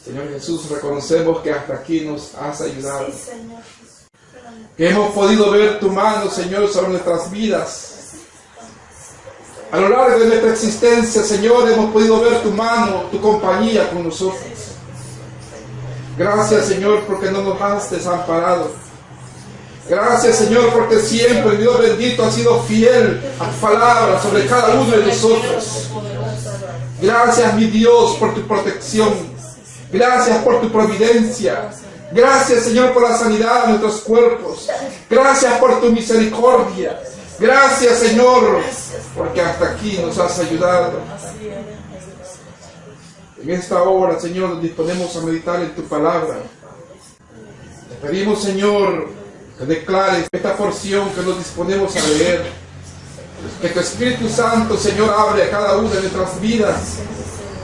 Señor Jesús, reconocemos que hasta aquí nos has ayudado. Sí, Señor. Que hemos podido ver tu mano, Señor, sobre nuestras vidas. A lo largo de nuestra existencia, Señor, hemos podido ver tu mano, tu compañía con nosotros. Gracias, Señor, porque no nos has desamparado. Gracias, Señor, porque siempre, Dios bendito, has sido fiel a tu palabra sobre cada uno de nosotros. Gracias, mi Dios, por tu protección. Gracias por tu providencia. Gracias, Señor, por la sanidad de nuestros cuerpos. Gracias por tu misericordia. Gracias, Señor, porque hasta aquí nos has ayudado. En esta hora, Señor, nos disponemos a meditar en tu palabra. Te pedimos, Señor, que declares esta porción que nos disponemos a leer. Que tu Espíritu Santo, Señor, abre a cada una de nuestras vidas,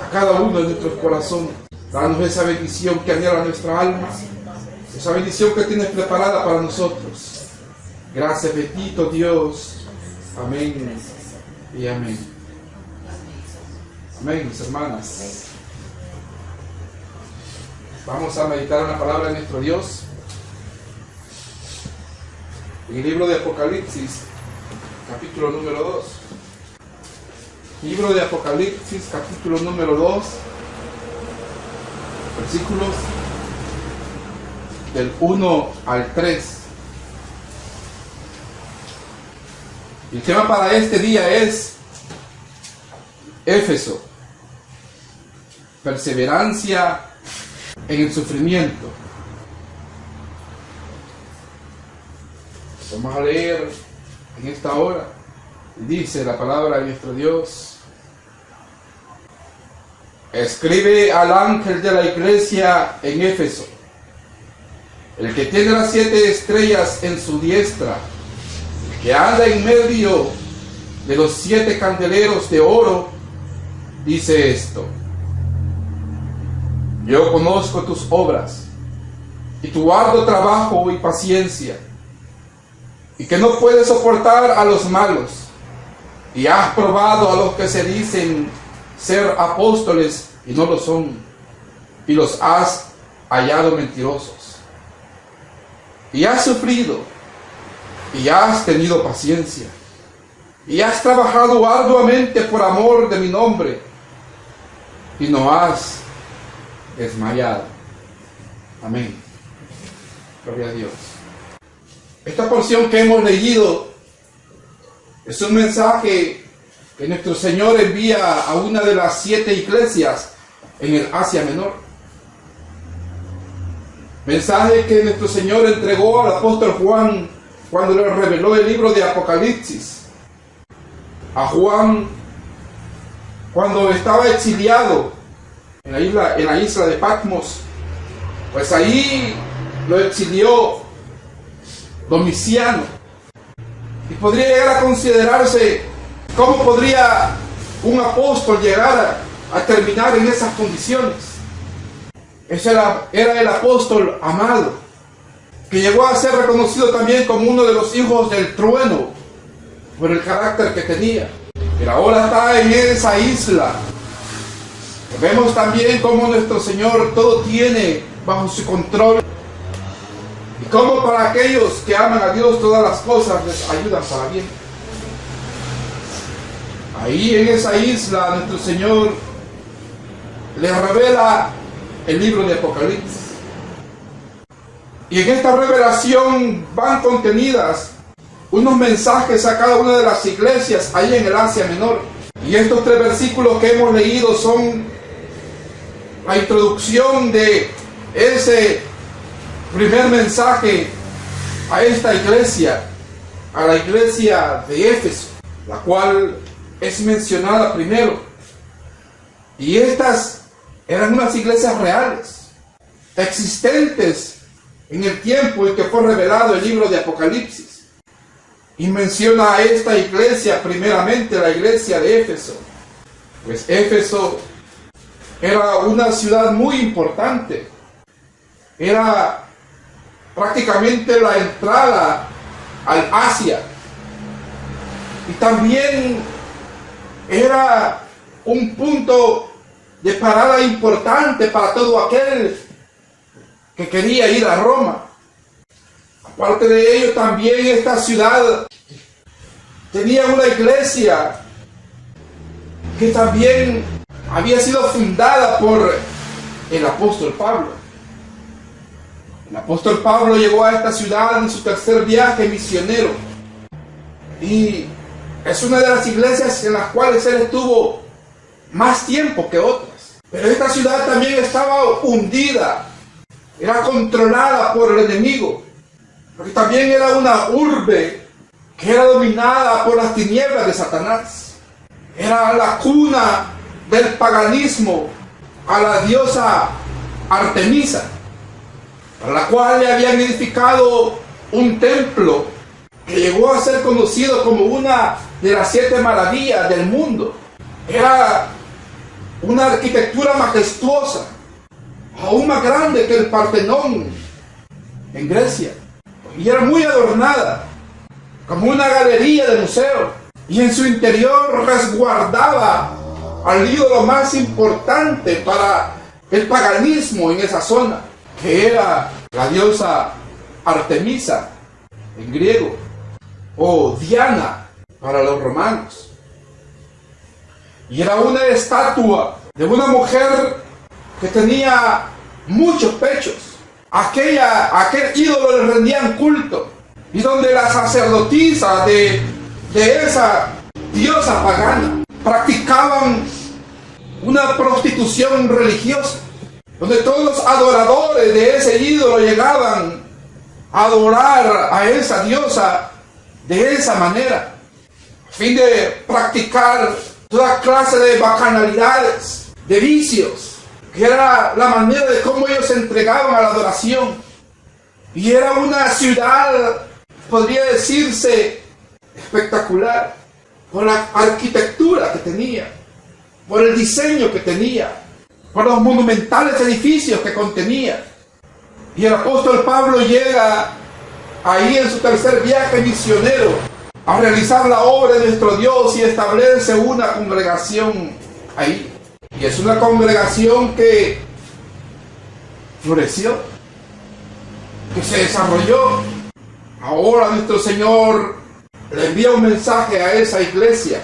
a cada uno de nuestros corazones. Danos esa bendición que anhela nuestra alma, esa bendición que tienes preparada para nosotros. Gracias, bendito Dios. Amén y amén. Amén, mis hermanas. Vamos a meditar en la palabra de nuestro Dios. En el libro de Apocalipsis, capítulo número 2. Libro de Apocalipsis, capítulo número 2. Versículos del 1 al 3. El tema para este día es Éfeso, perseverancia en el sufrimiento. Vamos a leer en esta hora. Dice la palabra de nuestro Dios: escribe al ángel de la iglesia en Éfeso, el que tiene las 7 estrellas en su diestra, el que anda en medio de los 7 candeleros de oro, dice esto: yo conozco tus obras y tu arduo trabajo y paciencia, y que no puedes soportar a los malos, y has probado a los que se dicen ser apóstoles y no lo son, y los has hallado mentirosos, y has sufrido, y has tenido paciencia, y has trabajado arduamente por amor de mi nombre, y no has desmayado. Amén. Gloria a Dios. Esta porción que hemos leído es un mensaje que nuestro Señor envía a una de las 7 iglesias en el Asia Menor. Mensaje que nuestro Señor entregó al apóstol Juan cuando le reveló el libro de Apocalipsis. A Juan, cuando estaba exiliado en la isla de Patmos, pues ahí lo exilió Domiciano. Y podría llegar a considerarse cómo podría un apóstol llegar a terminar en esas condiciones. Ese era el apóstol amado, que llegó a ser reconocido también como uno de los hijos del trueno por el carácter que tenía. Pero ahora está en esa isla. Vemos también cómo nuestro Señor todo tiene bajo su control, y cómo para aquellos que aman a Dios todas las cosas les ayudan para bien. Ahí en esa isla nuestro Señor le revela el libro de Apocalipsis, y en esta revelación van contenidas unos mensajes a cada una de las iglesias ahí en el Asia Menor. Y estos 3 versículos que hemos leído son la introducción de ese primer mensaje a esta iglesia, a la iglesia de Éfeso, la cual es mencionada primero. Y estas eran unas iglesias reales, existentes en el tiempo en que fue revelado el libro de Apocalipsis. Y menciona a esta iglesia primeramente, la iglesia de Éfeso. Pues Éfeso era una ciudad muy importante. Era prácticamente la entrada al Asia. Y también era un punto de parada importante para todo aquel que quería ir a Roma. Aparte de ello, también esta ciudad tenía una iglesia que también había sido fundada por el apóstol Pablo. El apóstol Pablo llegó a esta ciudad en su tercer viaje misionero y es una de las iglesias en las cuales él estuvo más tiempo que otras. Pero esta ciudad también estaba hundida, era controlada por el enemigo, porque también era una urbe que era dominada por las tinieblas de Satanás. Era la cuna del paganismo a la diosa Artemisa, para la cual le habían edificado un templo que llegó a ser conocido como una de las 7 maravillas del mundo. Era una arquitectura majestuosa, aún más grande que el Partenón en Grecia, y era muy adornada, como una galería de museo, y en su interior resguardaba al ídolo más importante para el paganismo en esa zona, que era la diosa Artemisa en griego, o Diana para los romanos. Y era una estatua de una mujer que tenía muchos pechos. Aquel ídolo le rendían culto, y donde la sacerdotisa de esa diosa pagana practicaban una prostitución religiosa, donde todos los adoradores de ese ídolo llegaban a adorar a esa diosa de esa manera, a fin de practicar toda clase de bacanalidades, de vicios, que era la manera de cómo ellos se entregaban a la adoración. Y era una ciudad, podría decirse, espectacular, por la arquitectura que tenía, por el diseño que tenía, por los monumentales edificios que contenía. Y el apóstol Pablo llega ahí en su tercer viaje misionero a realizar la obra de nuestro Dios y establece una congregación ahí. Y es una congregación que floreció, que se desarrolló. Ahora nuestro Señor le envía un mensaje a esa iglesia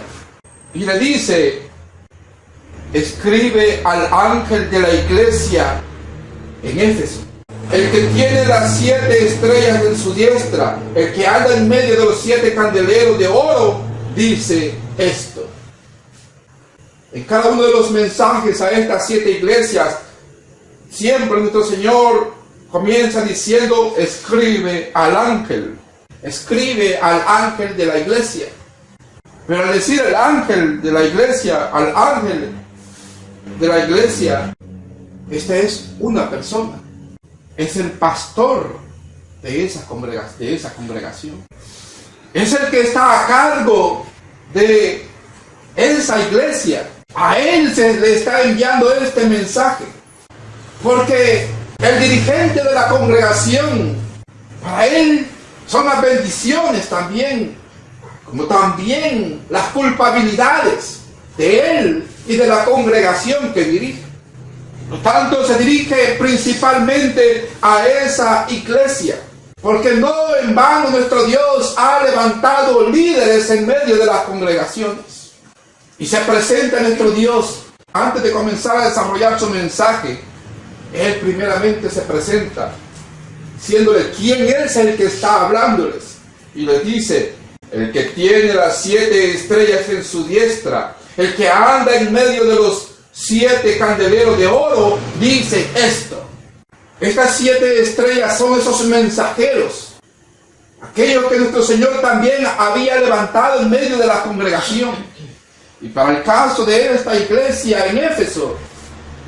y le dice: escribe al ángel de la iglesia en Éfeso, el que tiene las 7 estrellas en su diestra, el que anda en medio de los 7 candeleros de oro, dice esto. En cada uno de los mensajes a estas 7 iglesias, siempre nuestro Señor comienza diciendo: escribe al ángel de la iglesia. Pero al decir el ángel de la iglesia, al ángel de la iglesia, esta es una persona, es el pastor de esa congregación, es el que está a cargo de esa iglesia. A él se le está enviando este mensaje, porque el dirigente de la congregación, para él son las bendiciones también, como también las culpabilidades de él y de la congregación que dirige. Por lo tanto, se dirige principalmente a esa iglesia, porque no en vano nuestro Dios ha levantado líderes en medio de las congregaciones. Y se presenta nuestro Dios, antes de comenzar a desarrollar su mensaje, Él primeramente se presenta, diciéndole quién es el que está hablándoles. Y les dice: el que tiene las 7 estrellas en su diestra, el que anda en medio de los 7 candeleros de oro, dice esto. Estas 7 estrellas son esos mensajeros, aquellos que nuestro Señor también había levantado en medio de la congregación. Y para el caso de esta iglesia en Éfeso,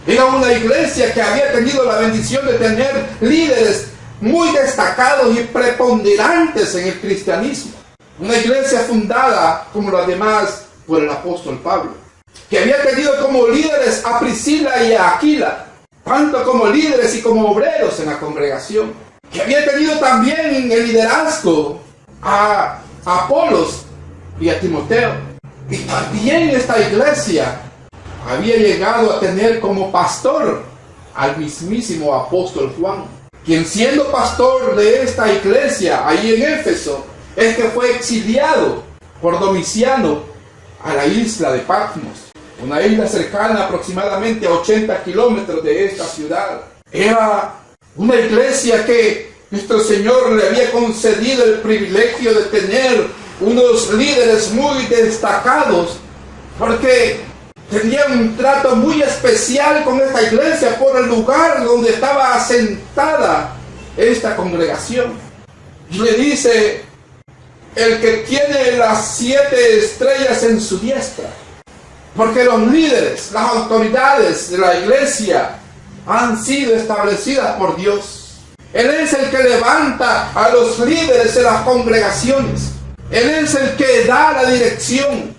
era una iglesia que había tenido la bendición de tener líderes muy destacados y preponderantes en el cristianismo. Una iglesia fundada, como las demás, por el apóstol Pablo, que había tenido como líderes a Priscila y a Aquila, tanto como líderes y como obreros en la congregación, que había tenido también en el liderazgo a Apolos y a Timoteo. Y también esta iglesia había llegado a tener como pastor al mismísimo apóstol Juan, quien siendo pastor de esta iglesia ahí en Éfeso, es que fue exiliado por Domiciano a la isla de Patmos, una isla cercana aproximadamente a 80 kilómetros de esta ciudad. Era una iglesia que nuestro Señor le había concedido el privilegio de tener unos líderes muy destacados, porque tenía un trato muy especial con esta iglesia por el lugar donde estaba asentada esta congregación. Y le dice: el que tiene las 7 estrellas en su diestra, porque los líderes, las autoridades de la iglesia han sido establecidas por Dios. Él es el que levanta a los líderes de las congregaciones. Él es el que da la dirección.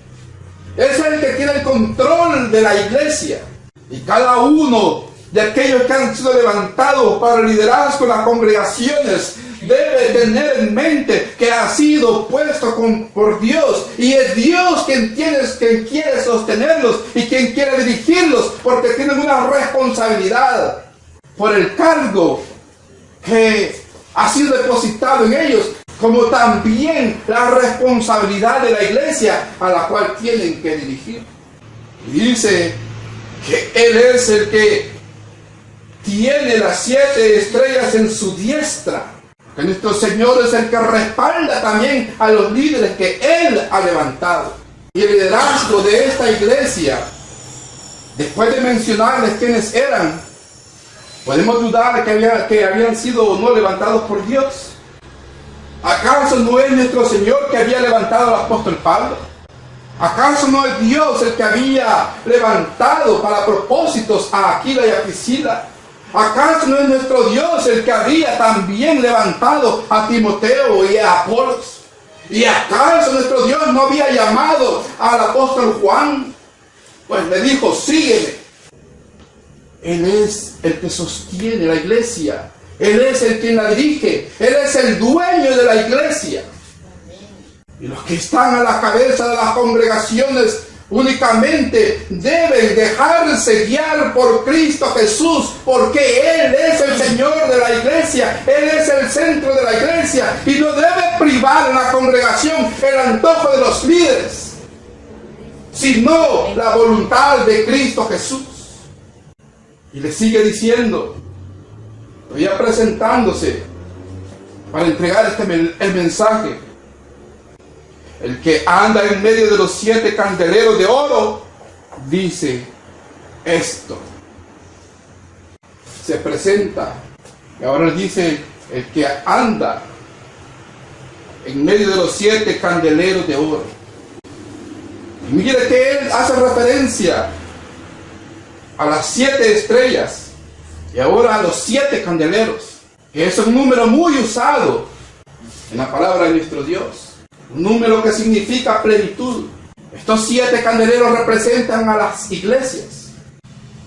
Es el que tiene el control de la iglesia. Y cada uno de aquellos que han sido levantados para el liderazgo de las congregaciones debe tener en mente que ha sido puesto por Dios. Y es Dios quien quiere sostenerlos y quien quiere dirigirlos, porque tienen una responsabilidad por el cargo que ha sido depositado en ellos, como también la responsabilidad de la iglesia a la cual tienen que dirigir. Y dice que Él es el que tiene las 7 estrellas en su diestra, que nuestro Señor es el que respalda también a los líderes que Él ha levantado. Y el liderazgo de esta iglesia, después de mencionarles quiénes eran, podemos dudar que habían sido o no levantados por Dios. ¿Acaso no es nuestro Señor que había levantado al apóstol Pablo? ¿Acaso no es Dios el que había levantado para propósitos a Aquila y a Priscila? ¿Acaso no es nuestro Dios el que había también levantado a Timoteo y a Apolos? ¿Y acaso nuestro Dios no había llamado al apóstol Juan? Pues le dijo: sígueme. Él es el que sostiene la iglesia. Él es el quien la dirige. Él es el dueño de la iglesia. Y los que están a la cabeza de las congregaciones únicamente deben dejarse guiar por Cristo Jesús, porque Él es el Señor de la iglesia. Él es el centro de la iglesia, y no debe privar en la congregación el antojo de los líderes, sino la voluntad de Cristo Jesús. Y le sigue diciendo, todavía presentándose para entregar el mensaje: el que anda en medio de los 7 candeleros de oro dice esto. Se presenta y ahora dice: el que anda en medio de los 7 candeleros de oro. Y mire que él hace referencia a las 7 estrellas y ahora a los 7 candeleros, que es un número muy usado en la palabra de nuestro Dios, un número que significa plenitud. Estos 7 candeleros representan a las iglesias,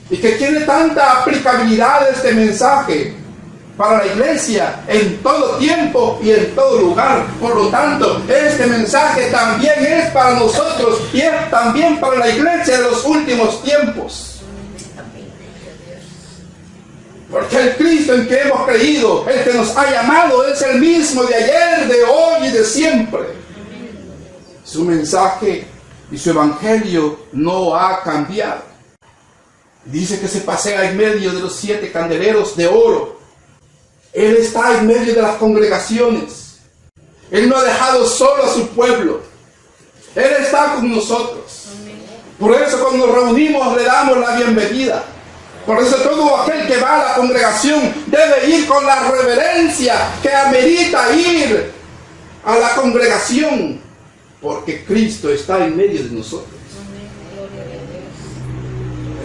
y que tiene tanta aplicabilidad este mensaje para la iglesia en todo tiempo y en todo lugar. Por lo tanto, este mensaje también es para nosotros y es también para la iglesia de los últimos tiempos. Porque el Cristo en que hemos creído, el que nos ha llamado, es el mismo de ayer, de hoy y de siempre. Su mensaje y su evangelio no ha cambiado. Dice que se pasea en medio de los 7 candeleros de oro. Él está en medio de las congregaciones. Él no ha dejado solo a su pueblo. Él está con nosotros. Por eso cuando nos reunimos le damos la bienvenida. Por eso todo aquel que va a la congregación debe ir con la reverencia que amerita ir a la congregación, porque Cristo está en medio de nosotros.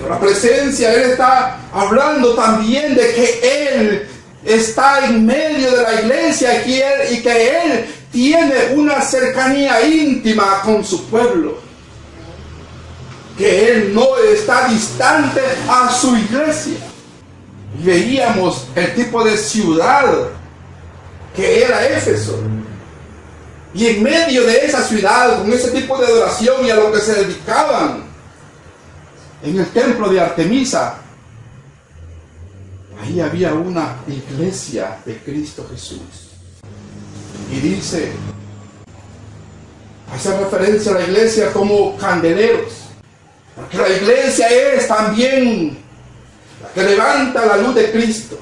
La presencia, Él está hablando también de que Él está en medio de la iglesia y que Él tiene una cercanía íntima con su pueblo. Que Él no está distante a su iglesia. Y veíamos el tipo de ciudad que era Éfeso. Y en medio de esa ciudad, con ese tipo de adoración y a lo que se dedicaban, en el templo de Artemisa, ahí había una iglesia de Cristo Jesús. Y dice, hace referencia a la iglesia como candeleros, porque la iglesia es también la que levanta la luz de Cristo.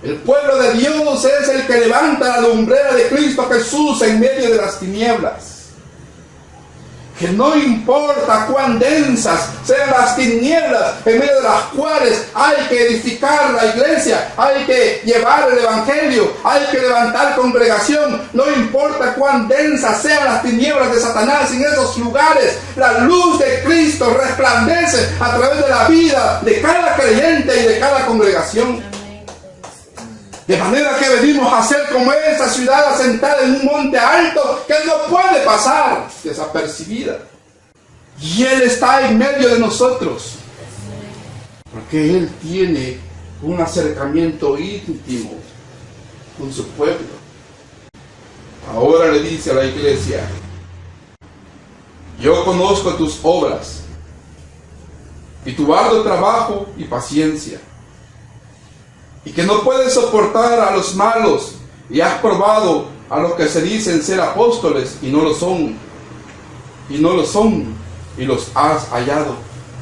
El pueblo de Dios es el que levanta la lumbrera de Cristo Jesús en medio de las tinieblas. Que no importa cuán densas sean las tinieblas en medio de las cuales hay que edificar la iglesia, hay que llevar el evangelio, hay que levantar congregación, no importa cuán densas sean las tinieblas de Satanás en esos lugares, la luz de Cristo resplandece a través de la vida de cada creyente y de cada congregación. De manera que venimos a ser como esa ciudad asentada en un monte alto que no puede pasar desapercibida. Y Él está en medio de nosotros, porque Él tiene un acercamiento íntimo con su pueblo. Ahora le dice a la iglesia, yo conozco tus obras y tu arduo trabajo y paciencia, y que no puedes soportar a los malos, y has probado a los que se dicen ser apóstoles y no lo son, y los has hallado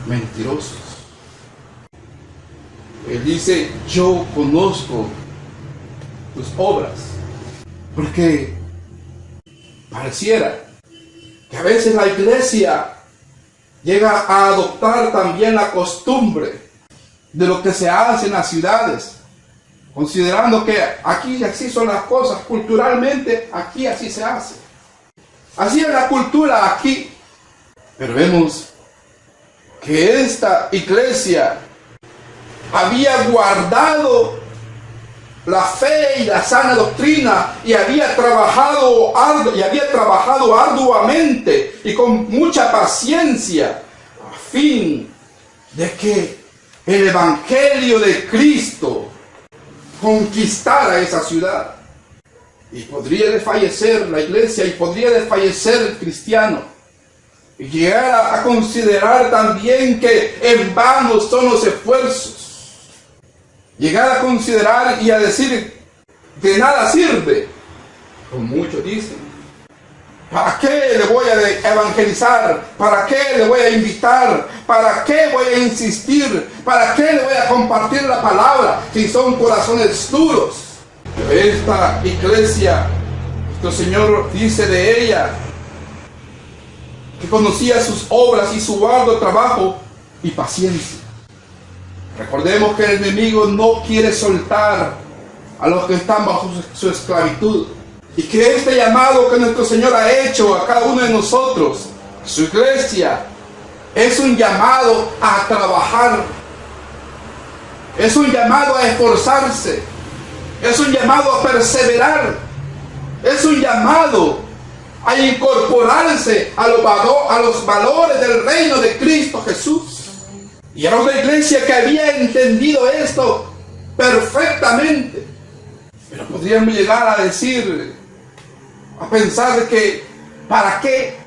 mentirosos. Él dice, yo conozco tus obras, porque pareciera que a veces la iglesia llega a adoptar también la costumbre de lo que se hace en las ciudades, considerando que aquí así son las cosas, culturalmente aquí así se hace. Así es la cultura aquí. Pero vemos que esta iglesia había guardado la fe y la sana doctrina y había trabajado arduamente y con mucha paciencia a fin de que el evangelio de Cristo conquistara esa ciudad. Y podría desfallecer la iglesia y podría desfallecer el cristiano y llegar a considerar también que en vano son los esfuerzos, llegar a considerar y a decir que nada sirve, como muchos dicen. ¿Para qué le voy a evangelizar? ¿Para qué le voy a invitar? ¿Para qué voy a insistir? ¿Para qué le voy a compartir la palabra si son corazones duros? Esta iglesia, nuestro Señor dice de ella que conocía sus obras y su arduo trabajo y paciencia. Recordemos que el enemigo no quiere soltar a los que están bajo su esclavitud. Y que este llamado que nuestro Señor ha hecho a cada uno de nosotros, su iglesia, es un llamado a trabajar, es un llamado a esforzarse, es un llamado a perseverar, es un llamado a incorporarse a los valores del reino de Cristo Jesús. Y era una iglesia que había entendido esto perfectamente. Pero podríamos llegar a decir, a pensar de que, ¿para qué?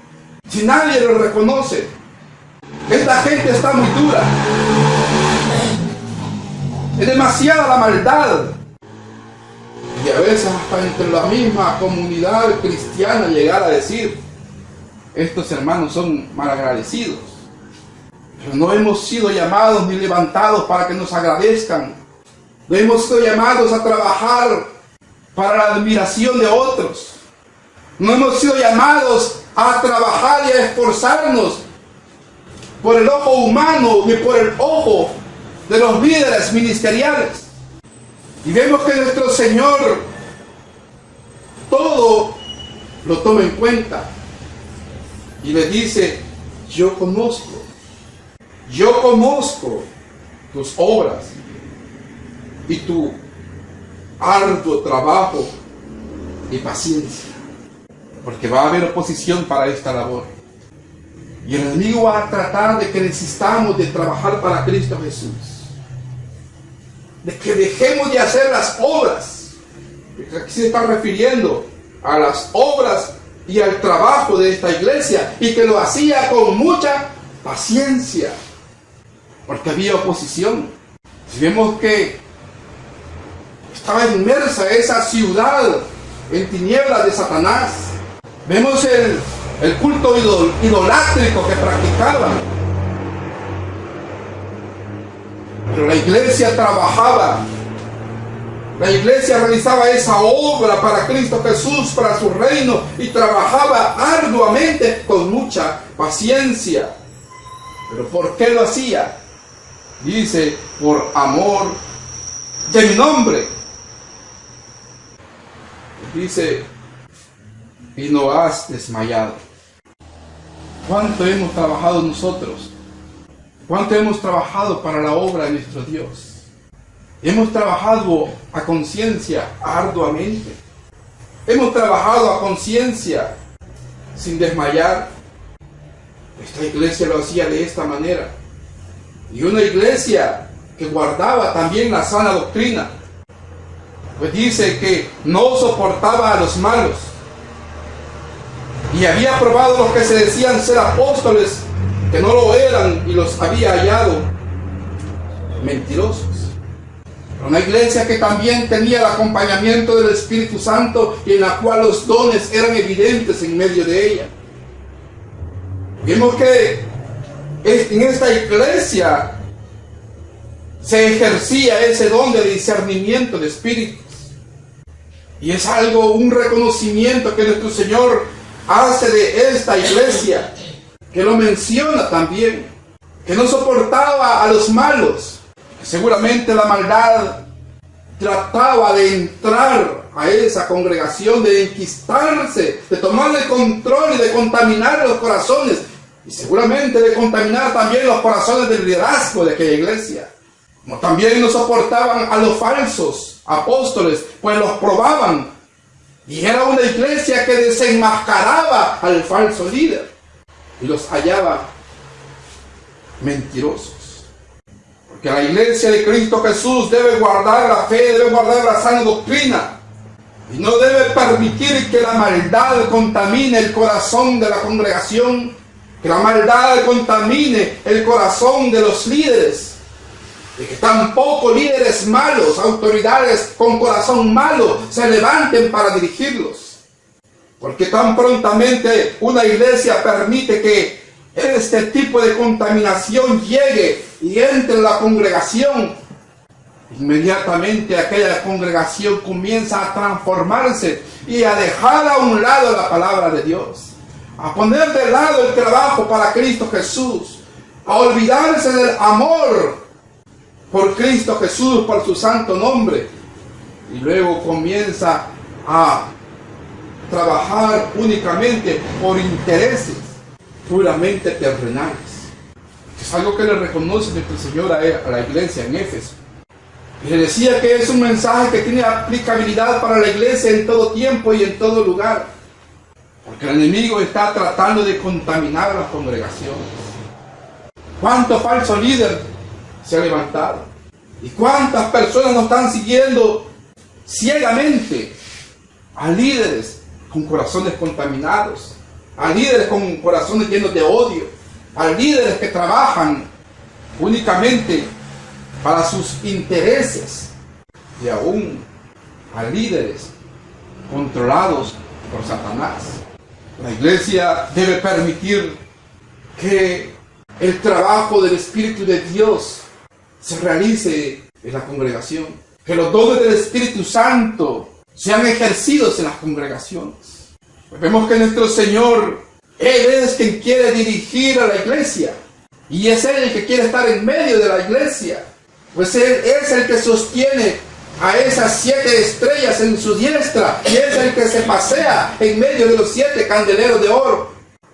Si nadie lo reconoce. Esta gente está muy dura. Es demasiada la maldad. Y a veces hasta entre la misma comunidad cristiana llegar a decir, estos hermanos son malagradecidos. Pero no hemos sido llamados ni levantados para que nos agradezcan. No hemos sido llamados a trabajar para la admiración de otros. No hemos sido llamados a trabajar y a esforzarnos por el ojo humano ni por el ojo de los líderes ministeriales. Y vemos que nuestro Señor todo lo toma en cuenta y le dice, yo conozco tus obras y tu arduo trabajo y paciencia, porque va a haber oposición para esta labor. Y el enemigo va a tratar de que desistamos de trabajar para Cristo Jesús, de que dejemos de hacer las obras. Aquí se está refiriendo a las obras y al trabajo de esta iglesia, y que lo hacía con mucha paciencia, porque había oposición. Si vemos que estaba inmersa esa ciudad en tinieblas de Satanás, vemos el culto idolátrico que practicaban. Pero la iglesia trabajaba. La iglesia realizaba esa obra para Cristo Jesús, para su reino, y trabajaba arduamente con mucha paciencia. ¿Pero por qué lo hacía? Dice, por amor de mi nombre. Dice, y no has desmayado. ¿Cuánto hemos trabajado nosotros? ¿Cuánto hemos trabajado para la obra de nuestro Dios? Hemos trabajado a conciencia arduamente. Hemos trabajado a conciencia sin desmayar. Esta iglesia lo hacía de esta manera. Y una iglesia que guardaba también la sana doctrina. Pues dice que no soportaba a los malos. Y había probado los que se decían ser apóstoles, que no lo eran, y los había hallado mentirosos. Una iglesia que también tenía el acompañamiento del Espíritu Santo y en la cual los dones eran evidentes en medio de ella. Vemos que en esta iglesia se ejercía ese don de discernimiento de espíritus. Y es algo, un reconocimiento que nuestro Señor hace de esta iglesia, que lo menciona también, que no soportaba a los malos. Seguramente la maldad trataba de entrar a esa congregación, de enquistarse, de tomar el control y de contaminar los corazones, y seguramente de contaminar también los corazones del liderazgo de aquella iglesia. Como también no soportaban a los falsos apóstoles, pues los probaban, y era una iglesia que desenmascaraba al falso líder y los hallaba mentirosos. Que la iglesia de Cristo Jesús debe guardar la fe, debe guardar la sana doctrina, y no debe permitir que la maldad contamine el corazón de la congregación, que la maldad contamine el corazón de los líderes, y que tampoco líderes malos, autoridades con corazón malo, se levanten para dirigirlos. Porque tan prontamente una iglesia permite que este tipo de contaminación llegue y entre en la congregación, inmediatamente aquella congregación comienza a transformarse y a dejar a un lado la palabra de Dios, a poner de lado el trabajo para Cristo Jesús, a olvidarse del amor por Cristo Jesús, por su santo nombre, y luego comienza a trabajar únicamente por intereses puramente terrenales. Es algo que le reconoce nuestro Señor a la iglesia en Éfeso. Y le decía que es un mensaje que tiene aplicabilidad para la iglesia en todo tiempo y en todo lugar. Porque el enemigo está tratando de contaminar las congregaciones. ¿Cuánto falso líder se ha levantado? ¿Y cuántas personas nos están siguiendo ciegamente? A líderes con corazones contaminados, a líderes con corazones llenos de odio, a líderes que trabajan únicamente para sus intereses, y aún a líderes controlados por Satanás. La iglesia debe permitir que el trabajo del Espíritu de Dios se realice en la congregación, que los dones del Espíritu Santo sean ejercidos en las congregaciones. Pues vemos que nuestro Señor, Él es quien quiere dirigir a la iglesia, y es Él el que quiere estar en medio de la iglesia, pues Él es el que sostiene a esas 7 estrellas en su diestra, y es el que se pasea en medio de los 7 candeleros de oro.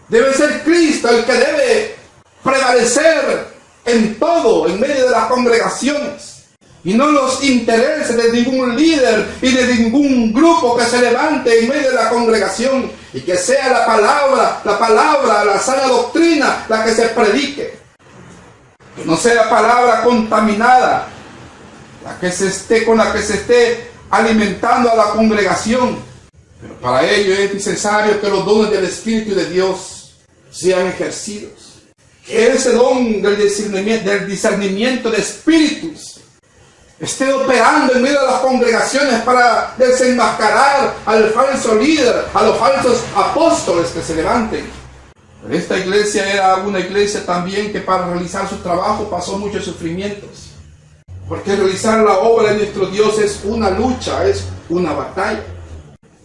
Debe ser Cristo el que debe prevalecer en todo, en medio de las congregaciones, y no los intereses de ningún líder y de ningún grupo que se levante en medio de la congregación, y que sea la palabra, la sana doctrina la que se predique. Que no sea palabra contaminada con la que se esté alimentando a la congregación. Pero para ello es necesario que los dones del Espíritu de Dios sean ejercidos, que ese don del discernimiento de espíritus esté operando en medio de las congregaciones para desenmascarar al falso líder, a los falsos apóstoles que se levanten. Pero esta iglesia era una iglesia también que para realizar su trabajo pasó muchos sufrimientos. Porque realizar la obra de nuestro Dios es una lucha, es una batalla.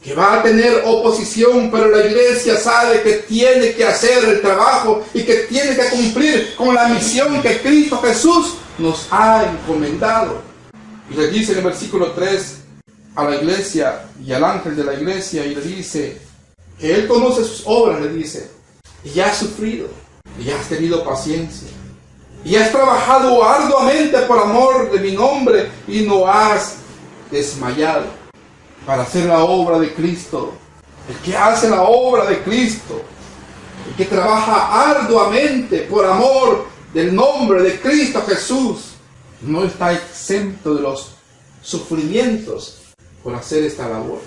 Que va a tener oposición, pero la iglesia sabe que tiene que hacer el trabajo y que tiene que cumplir con la misión que Cristo Jesús nos ha encomendado. Y le dice en el versículo 3 a la iglesia y al ángel de la iglesia, y le dice que él conoce sus obras, le dice, y has sufrido, y has tenido paciencia, y has trabajado arduamente por amor de mi nombre, y no has desmayado. Para hacer la obra de Cristo, el que hace la obra de Cristo, el que trabaja arduamente por amor del nombre de Cristo Jesús, no está exento de los sufrimientos por hacer esta labor,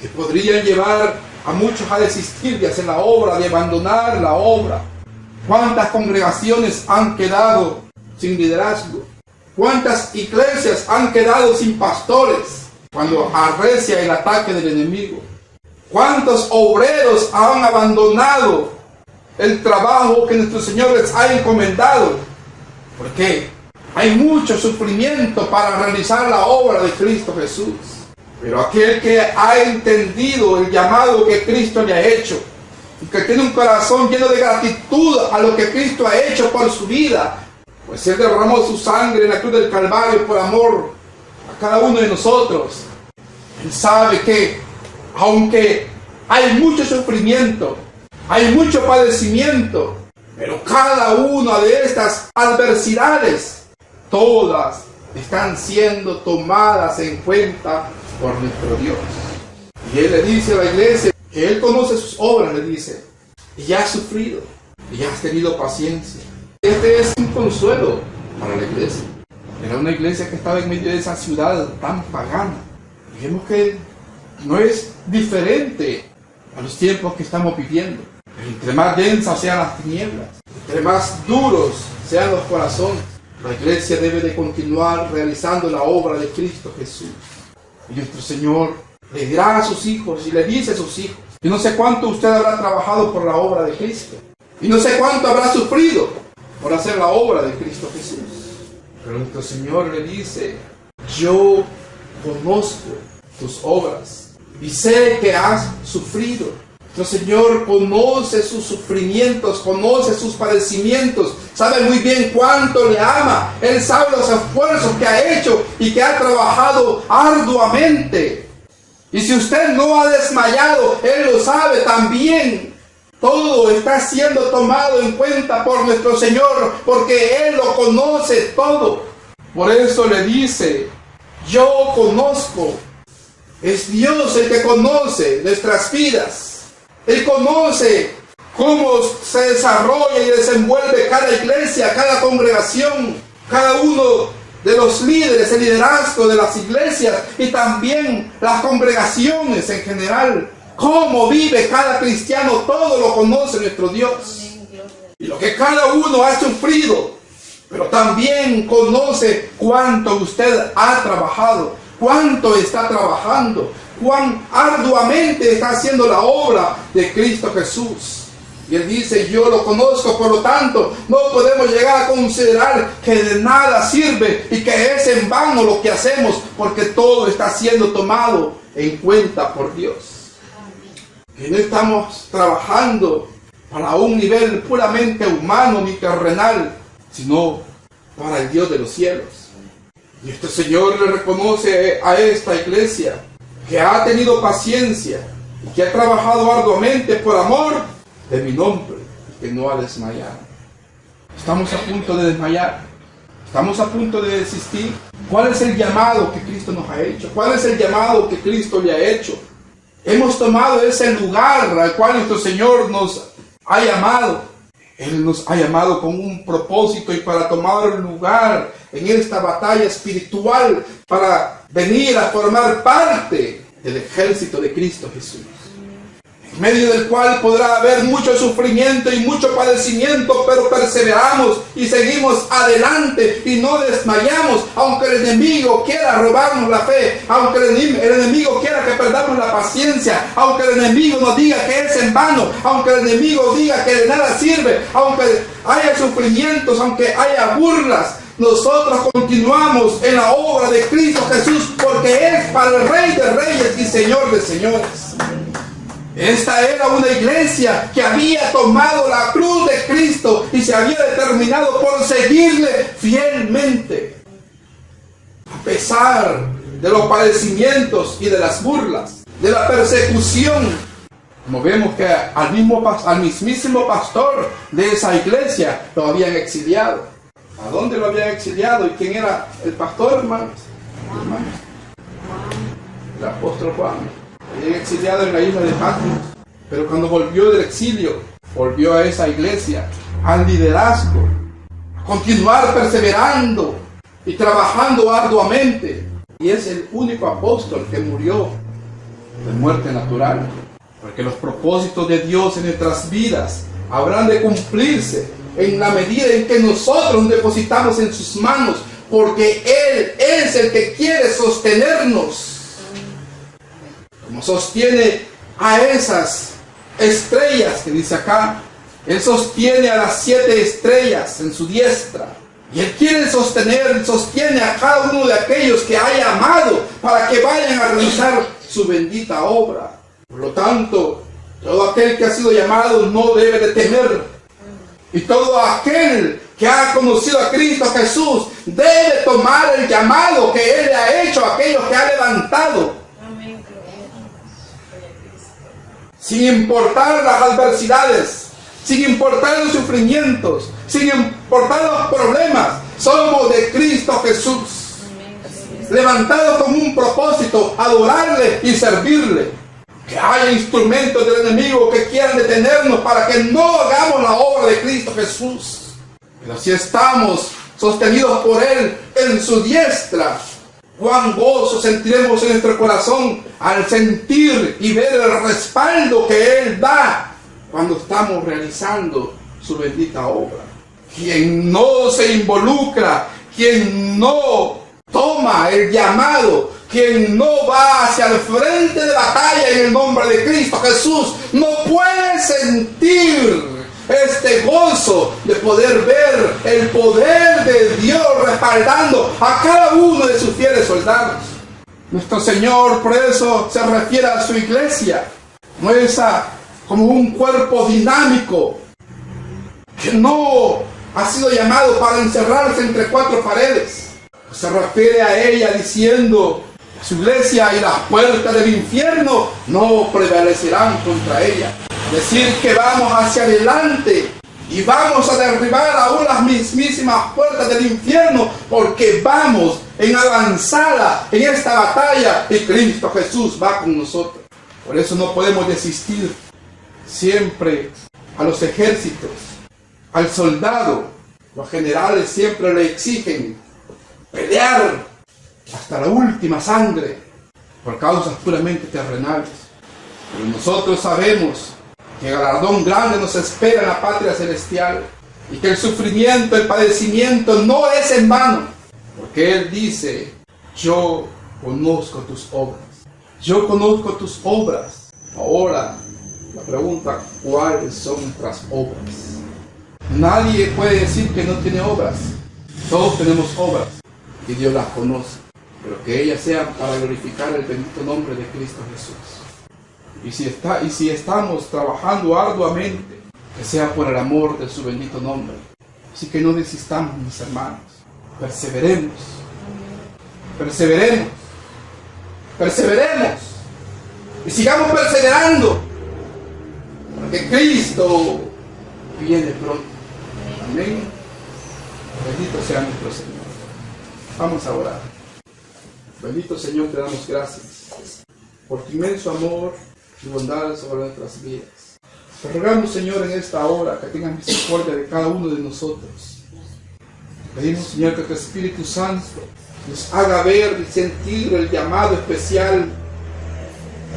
que podrían llevar a muchos a desistir de hacer la obra, de abandonar la obra. ¿Cuántas congregaciones han quedado sin liderazgo? ¿Cuántas iglesias han quedado sin pastores cuando arrecia el ataque del enemigo? ¿Cuántos obreros han abandonado el trabajo que nuestro Señor les ha encomendado? ¿Por qué? Hay mucho sufrimiento para realizar la obra de Cristo Jesús. Pero aquel que ha entendido el llamado que Cristo le ha hecho, y que tiene un corazón lleno de gratitud a lo que Cristo ha hecho por su vida, pues Él derramó su sangre en la cruz del Calvario por amor a cada uno de nosotros. Él sabe que aunque hay mucho sufrimiento, hay mucho padecimiento, pero cada una de estas adversidades, todas están siendo tomadas en cuenta por nuestro Dios. Y Él le dice a la iglesia que Él conoce sus obras, le dice, y has sufrido, y has tenido paciencia. Este es un consuelo para la iglesia. Era una iglesia que estaba en medio de esa ciudad tan pagana. Vemos que no es diferente a los tiempos que estamos viviendo. Pero entre más densas sean las tinieblas, entre más duros sean los corazones, la iglesia debe de continuar realizando la obra de Cristo Jesús. Y nuestro Señor le dirá a sus hijos y le dice a sus hijos, yo no sé cuánto usted habrá trabajado por la obra de Cristo, y no sé cuánto habrá sufrido por hacer la obra de Cristo Jesús. Pero nuestro Señor le dice, yo conozco tus obras y sé que has sufrido. Nuestro Señor conoce sus sufrimientos, conoce sus padecimientos, sabe muy bien cuánto le ama. Él sabe los esfuerzos que ha hecho y que ha trabajado arduamente. Y si usted no ha desmayado, Él lo sabe también. Todo está siendo tomado en cuenta por nuestro Señor, porque Él lo conoce todo. Por eso le dice, yo conozco. Es Dios el que conoce nuestras vidas. Él conoce cómo se desarrolla y desenvuelve cada iglesia, cada congregación, cada uno de los líderes, el liderazgo de las iglesias y también las congregaciones en general. Cómo vive cada cristiano, todo lo conoce nuestro Dios. Y lo que cada uno ha sufrido, pero también conoce cuánto usted ha trabajado, cuánto está trabajando, cuán arduamente está haciendo la obra de Cristo Jesús. Y Él dice, yo lo conozco, por lo tanto, no podemos llegar a considerar que de nada sirve y que es en vano lo que hacemos, porque todo está siendo tomado en cuenta por Dios. Que no estamos trabajando para un nivel puramente humano ni terrenal, sino para el Dios de los cielos. Y este Señor le reconoce a esta iglesia que ha tenido paciencia y que ha trabajado arduamente por amor de mi nombre y que no ha desmayado. Estamos a punto de desmayar, estamos a punto de desistir. ¿Cuál es el llamado que Cristo nos ha hecho? ¿Cuál es el llamado que Cristo le ha hecho? Hemos tomado ese lugar al cual nuestro Señor nos ha llamado. Él nos ha llamado con un propósito y para tomar el lugar en esta batalla espiritual, para venir a formar parte del ejército de Cristo Jesús. En en medio del cual podrá haber mucho sufrimiento y mucho padecimiento, pero perseveramos y seguimos adelante y no desmayamos, aunque el enemigo quiera robarnos la fe, aunque el enemigo quiera que perdamos la paciencia, aunque el enemigo nos diga que es en vano, aunque el enemigo diga que de nada sirve, aunque haya sufrimientos, aunque haya burlas. Nosotros continuamos en la obra de Cristo Jesús, porque es para el Rey de Reyes y Señor de Señores. Esta era una iglesia que había tomado la cruz de Cristo y se había determinado por seguirle fielmente, a pesar de los padecimientos y de las burlas, de la persecución. Como vemos que al mismísimo pastor de esa iglesia lo habían exiliado. ¿A dónde lo habían exiliado? ¿Y quién era el pastor, hermanos? El apóstol Juan. Lo habían exiliado en la isla de Patmos. Pero cuando volvió del exilio, volvió a esa iglesia, al liderazgo, a continuar perseverando y trabajando arduamente. Y es el único apóstol que murió de muerte natural. Porque los propósitos de Dios en nuestras vidas habrán de cumplirse en la medida en que nosotros nos depositamos en sus manos, porque Él es el que quiere sostenernos, como sostiene a esas estrellas que dice acá. Él sostiene a las 7 estrellas en su diestra, y Él quiere sostiene a cada uno de aquellos que ha llamado para que vayan a realizar su bendita obra. Por lo tanto, todo aquel que ha sido llamado no debe de temer. Y todo aquel que ha conocido a Cristo Jesús debe tomar el llamado que Él le ha hecho a aquellos que ha levantado. Amén. Sin importar las adversidades, sin importar los sufrimientos, sin importar los problemas, somos de Cristo Jesús. Levantados con un propósito, adorarle y servirle. Que haya instrumentos del enemigo que quieran detenernos para que no hagamos la obra de Cristo Jesús. Pero si estamos sostenidos por Él en su diestra, cuán gozo sentiremos en nuestro corazón al sentir y ver el respaldo que Él da cuando estamos realizando su bendita obra. Quien no se involucra, quien no toma el llamado, quien no va hacia el frente de batalla en el nombre de Cristo Jesús, no puede sentir este gozo de poder ver el poder de Dios respaldando a cada uno de sus fieles soldados. Nuestro Señor por eso se refiere a su iglesia como un cuerpo dinámico que no ha sido llamado para encerrarse entre 4 paredes. Se refiere a ella diciendo: su iglesia y las puertas del infierno no prevalecerán contra ella. Es decir, que vamos hacia adelante y vamos a derribar aún las mismísimas puertas del infierno, porque vamos en avanzada en esta batalla y Cristo Jesús va con nosotros. Por eso no podemos desistir. Siempre a los ejércitos, al soldado, los generales siempre le exigen pelear hasta la última sangre por causas puramente terrenales. Pero nosotros sabemos que galardón grande nos espera en la patria celestial, y que el sufrimiento, el padecimiento no es en vano, porque Él dice: yo conozco tus obras. Yo conozco tus obras. Ahora la pregunta: ¿cuáles son nuestras obras? Nadie puede decir que no tiene obras. Todos tenemos obras y Dios las conoce, pero que ellas sean para glorificar el bendito nombre de Cristo Jesús. Y si estamos trabajando arduamente, que sea por el amor de su bendito nombre. Así que no desistamos, mis hermanos. Perseveremos. Perseveremos. Perseveremos. Y sigamos perseverando, porque Cristo viene pronto. Amén. Bendito sea nuestro Señor. Vamos a orar. Bendito Señor, te damos gracias por tu inmenso amor y bondad sobre nuestras vidas. Te rogamos, Señor, en esta hora que tengas misericordia de cada uno de nosotros. Pedimos, Señor, que tu Espíritu Santo nos haga ver y sentir el llamado especial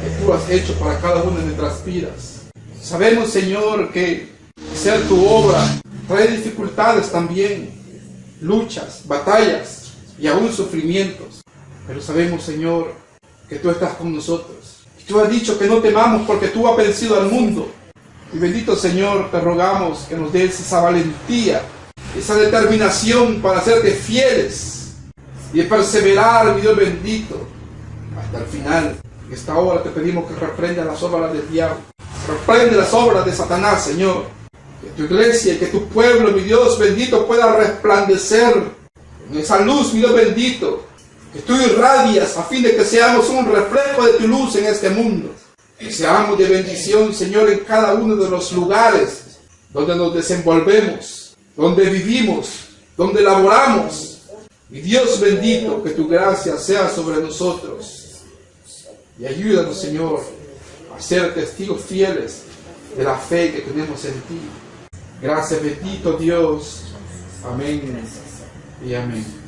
que tú has hecho para cada una de nuestras vidas. Sabemos, Señor, que ser tu obra trae dificultades también, luchas, batallas y aún sufrimientos. Pero sabemos, Señor, que tú estás con nosotros. Y tú has dicho que no temamos porque tú has vencido al mundo. Y bendito Señor, te rogamos que nos des esa valentía, esa determinación para serte fieles y perseverar, mi Dios bendito, hasta el final. En esta hora te pedimos que reprenda las obras del diablo, reprende las obras de Satanás, Señor. Que tu iglesia y que tu pueblo, mi Dios bendito, pueda resplandecer en esa luz, mi Dios bendito, que tú irradias a fin de que seamos un reflejo de tu luz en este mundo. Que seamos de bendición, Señor, en cada uno de los lugares donde nos desenvolvemos, donde vivimos, donde laboramos. Y Dios bendito, que tu gracia sea sobre nosotros. Y ayúdanos, Señor, a ser testigos fieles de la fe que tenemos en ti. Gracias, bendito Dios. Amén y amén.